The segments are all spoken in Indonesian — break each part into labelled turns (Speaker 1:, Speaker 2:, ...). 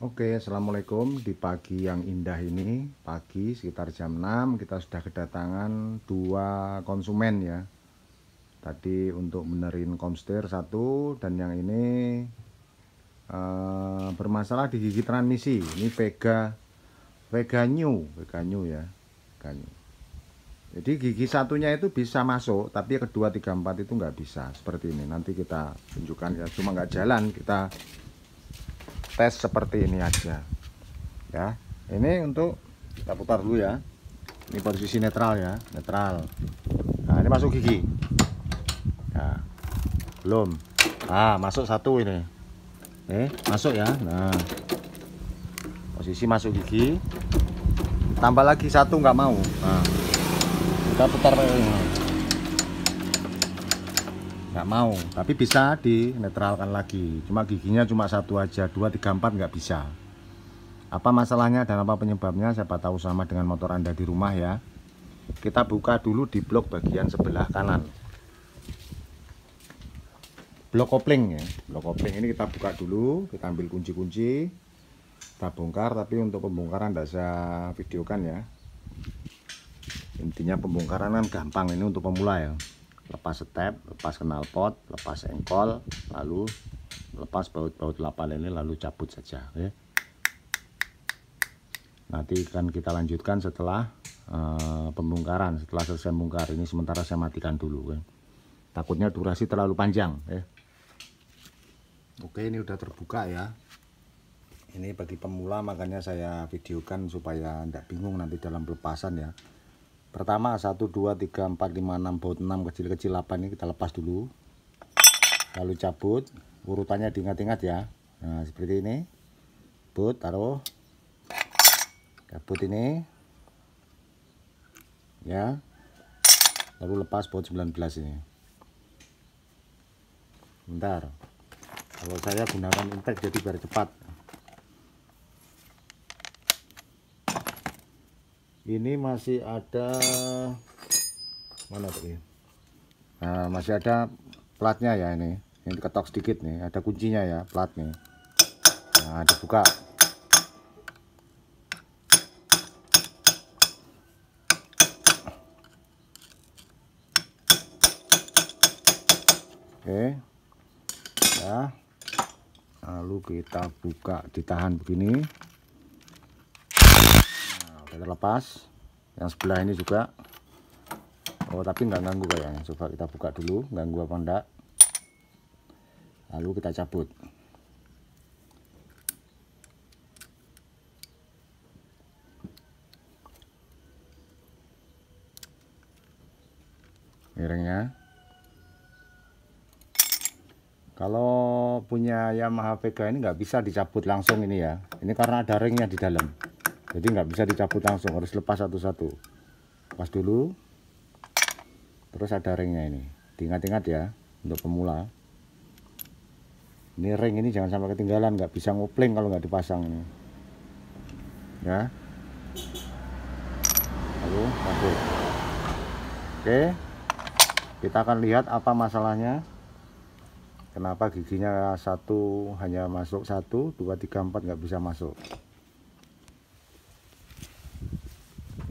Speaker 1: Oke, assalamualaikum. Di pagi yang indah ini, pagi sekitar jam 6 kita sudah kedatangan dua konsumen ya. Tadi untuk benerin komstir satu, dan yang ini bermasalah di gigi transmisi. Ini Vega New ya, Vega New. Jadi gigi satunya itu bisa masuk, tapi kedua, tiga, empat itu nggak bisa. Seperti ini. Nanti kita tunjukkan ya. Cuma nggak jalan, kita tes seperti ini aja ya. Ini untuk kita putar dulu ya. Ini posisi netral ya, netral. Nah, ini masuk gigi ya, belum. Masuk satu ini. Masuk ya. Nah, posisi masuk gigi, tambah lagi satu nggak mau. Nah, kita putar nggak mau, tapi bisa dinetralkan lagi. Cuma giginya cuma satu aja, 2, 3, 4 nggak bisa. Apa masalahnya dan apa penyebabnya, siapa tahu sama dengan motor Anda di rumah ya. Kita buka dulu di blok bagian sebelah kanan, blok kopling ya. Blok kopling ini kita buka dulu, kita ambil kunci-kunci, kita bongkar. Tapi untuk pembongkaran tidak saya videokan ya. Intinya pembongkaran kan gampang, ini untuk pemula ya. Lepas step, lepas knalpot, lepas engkol, lalu lepas baut-baut lapal ini, lalu cabut saja ya. Nanti akan kita lanjutkan setelah pembongkaran. Setelah selesai bongkar ini, sementara saya matikan dulu ya. Takutnya durasi terlalu panjang ya. Oke, ini udah terbuka ya. Ini bagi pemula, makanya saya videokan supaya tidak bingung nanti dalam pelepasan ya. Pertama 1, 2, 3, 4, 5, 6, baut 6 kecil-kecil 8 ini kita lepas dulu, lalu cabut. Urutannya diingat-ingat ya. Nah, seperti ini. Baut taruh, cabut ini ya, lalu lepas baut 19 ini. Bentar, kalau saya gunakan impact jadi biar cepat. Ini masih ada mana tadi? Nah, masih ada platnya ya ini. Ini ketok sedikit nih, ada kuncinya ya, plat nih. Nah, dibuka. Oke. Ya. Lalu kita buka, ditahan begini. Kita lepas. Yang sebelah ini juga. Oh, tapi nggak ganggu kayaknya. Coba kita buka dulu, ganggu apa enggak. Lalu kita cabut. Miringnya. Kalau punya Yamaha Vega ini nggak bisa dicabut langsung ini ya. Ini karena ada ringnya di dalam. Jadi nggak bisa dicabut langsung, harus lepas satu-satu. Lepas dulu. Terus ada ringnya ini. Diingat-ingat ya, untuk pemula. Ini ring ini jangan sampai ketinggalan, nggak bisa ngupling kalau nggak dipasang ini. Ya. Lalu cabut. Oke. Kita akan lihat apa masalahnya. Kenapa giginya satu hanya masuk 1, 2, 3, 4 nggak bisa masuk.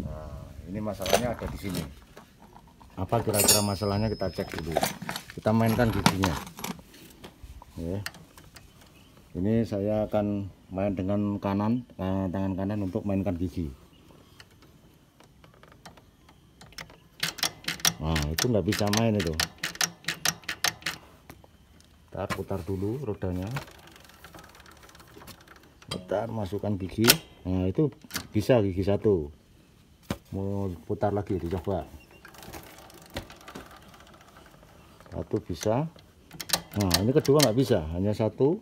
Speaker 1: Nah, ini masalahnya ada di sini. Apa kira-kira masalahnya, kita cek dulu. Kita mainkan giginya. Ini saya akan main dengan kanan, tangan kanan untuk mainkan gigi. Nah, itu nggak bisa main itu. Kita putar dulu rodanya. Putar, masukkan gigi. Nah, itu bisa gigi satu. Mau putar lagi, dicoba. Satu bisa. Nah, ini kedua nggak bisa, hanya satu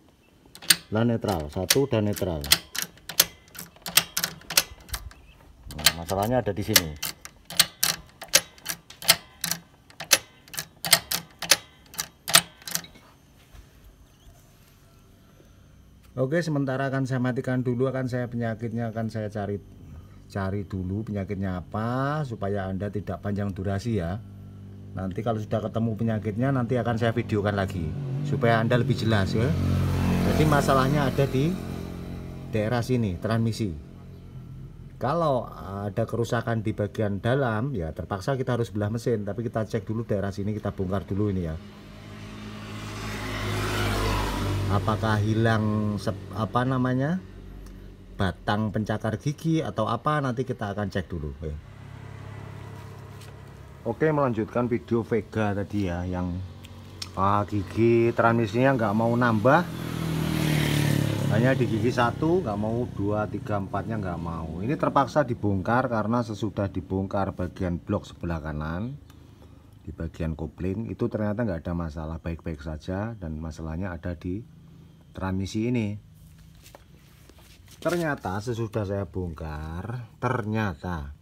Speaker 1: dan netral, satu dan netral. Nah, masalahnya ada di sini. Oke, sementara akan saya matikan dulu, akan saya penyakitnya akan saya cari dulu penyakitnya apa, supaya Anda tidak panjang durasi ya. Nanti kalau sudah ketemu penyakitnya, nanti akan saya videokan lagi supaya Anda lebih jelas ya. Jadi masalahnya ada di daerah sini transmisi. Kalau ada kerusakan di bagian dalam ya terpaksa kita harus belah mesin, tapi kita cek dulu daerah sini, kita bongkar dulu ini ya. Apakah hilang batang pencakar gigi atau apa, nanti kita akan cek dulu ya. Oke, melanjutkan video Vega tadi ya, yang gigi transmisinya nggak mau nambah, hanya di gigi 1, nggak mau 2, 3, 4 nya nggak mau. Ini terpaksa dibongkar karena sesudah dibongkar bagian blok sebelah kanan di bagian kopling itu ternyata nggak ada masalah, baik-baik saja, dan masalahnya ada di transmisi ini. Ternyata sesudah saya bongkar, ternyata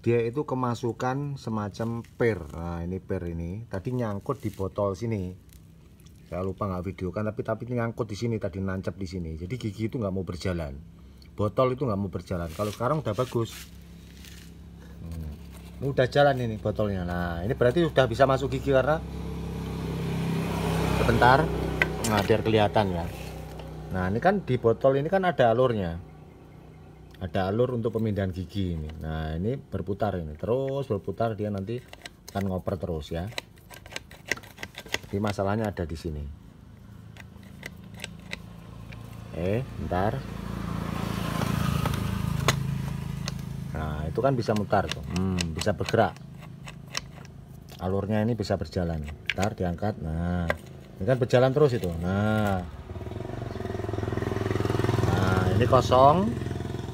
Speaker 1: dia itu kemasukan semacam per. Nah, ini per ini tadi nyangkut di botol sini. Saya lupa nggak videokan, tapi nyangkut di sini tadi, nancap di sini. Jadi gigi itu nggak mau berjalan, botol itu nggak mau berjalan. Kalau sekarang udah bagus, ini udah jalan ini botolnya. Nah, ini berarti udah bisa masuk gigi karena sebentar. Nah, biar kelihatan ya. Nah, ini kan di botol ini kan ada alurnya. Ada alur untuk pemindahan gigi ini. Nah, ini berputar ini, terus berputar, dia nanti akan ngoper terus ya. Jadi masalahnya ada di sini. Bentar. Nah, itu kan bisa mutar tuh. Bisa bergerak. Alurnya ini bisa berjalan. Bentar, diangkat. Nah, ini kan berjalan terus itu. Nah, ini kosong.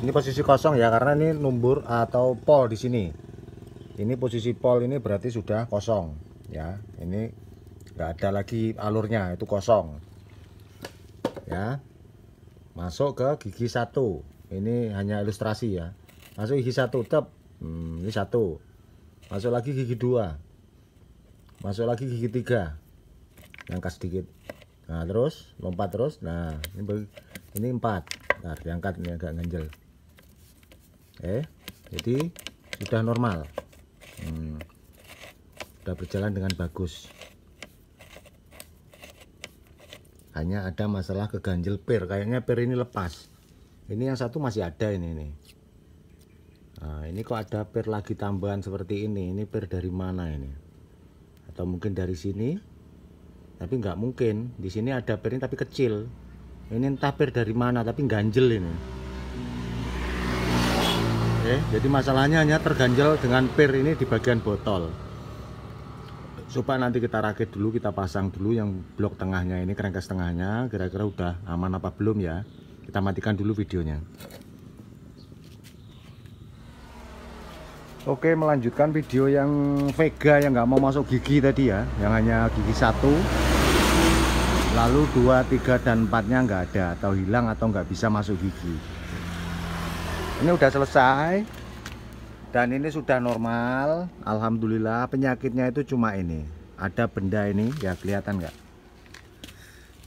Speaker 1: Ini posisi kosong ya, karena ini numbur atau pol di sini. Ini posisi pol ini berarti sudah kosong ya. Ini nggak ada lagi alurnya, itu kosong ya. Masuk ke gigi 1. Ini hanya ilustrasi ya. Masuk gigi 1, tep. Ini 1. Masuk lagi gigi 2. Masuk lagi gigi 3. Angkat sedikit. Nah, terus lompat terus. Nah, ini 4. Nah, diangkat, ini agak ganjel. Jadi sudah normal. Sudah berjalan dengan bagus. Hanya ada masalah keganjel per. Kayaknya per ini lepas. Ini yang satu masih ada ini. Nah, ini kok ada per lagi tambahan seperti ini. Ini per dari mana ini? Atau mungkin dari sini? Tapi nggak mungkin. Di sini ada per ini tapi kecil. Ini entah per dari mana tapi ganjel ini. Jadi masalahnya hanya terganjel dengan per ini di bagian botol. Coba nanti kita rakit dulu, kita pasang dulu yang blok tengahnya ini, crankcase tengahnya, kira-kira udah aman apa belum ya. Kita matikan dulu videonya. Oke, melanjutkan video yang Vega yang nggak mau masuk gigi tadi ya, yang hanya gigi 1, lalu 2, 3, dan 4 nya nggak ada, atau hilang, atau nggak bisa masuk gigi. Ini udah selesai dan ini sudah normal, alhamdulillah. Penyakitnya itu cuma ini, ada benda ini ya, kelihatan nggak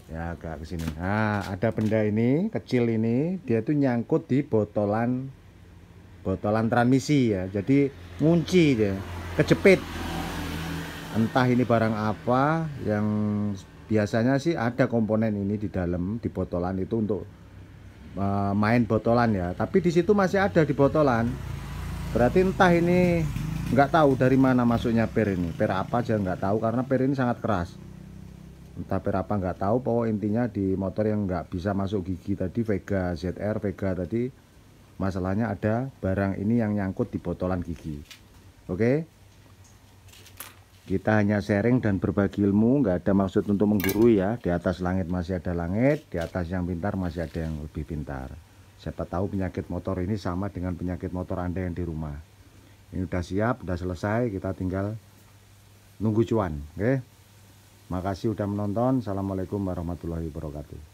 Speaker 1: ya, agak kesini. Nah, ada benda ini kecil ini, dia itu nyangkut di botolan transmisi ya, jadi ngunci dia, kejepit. Entah ini barang apa, yang biasanya sih ada komponen ini di dalam, di botolan itu untuk main botolan ya, tapi di situ masih ada di botolan. Berarti entah ini nggak tahu dari mana masuknya per ini, per apa aja nggak tahu, karena per ini sangat keras. Entah per apa nggak tahu, pokok intinya di motor yang nggak bisa masuk gigi tadi, Vega ZR, Vega tadi, masalahnya ada barang ini yang nyangkut di botolan gigi. Oke, kita hanya sharing dan berbagi ilmu, nggak ada maksud untuk menggurui ya. Di atas langit masih ada langit, di atas yang pintar masih ada yang lebih pintar. Siapa tahu penyakit motor ini sama dengan penyakit motor Anda yang di rumah. Ini udah siap, udah selesai, kita tinggal nunggu cuan. Oke, makasih udah menonton. Assalamualaikum warahmatullahi wabarakatuh.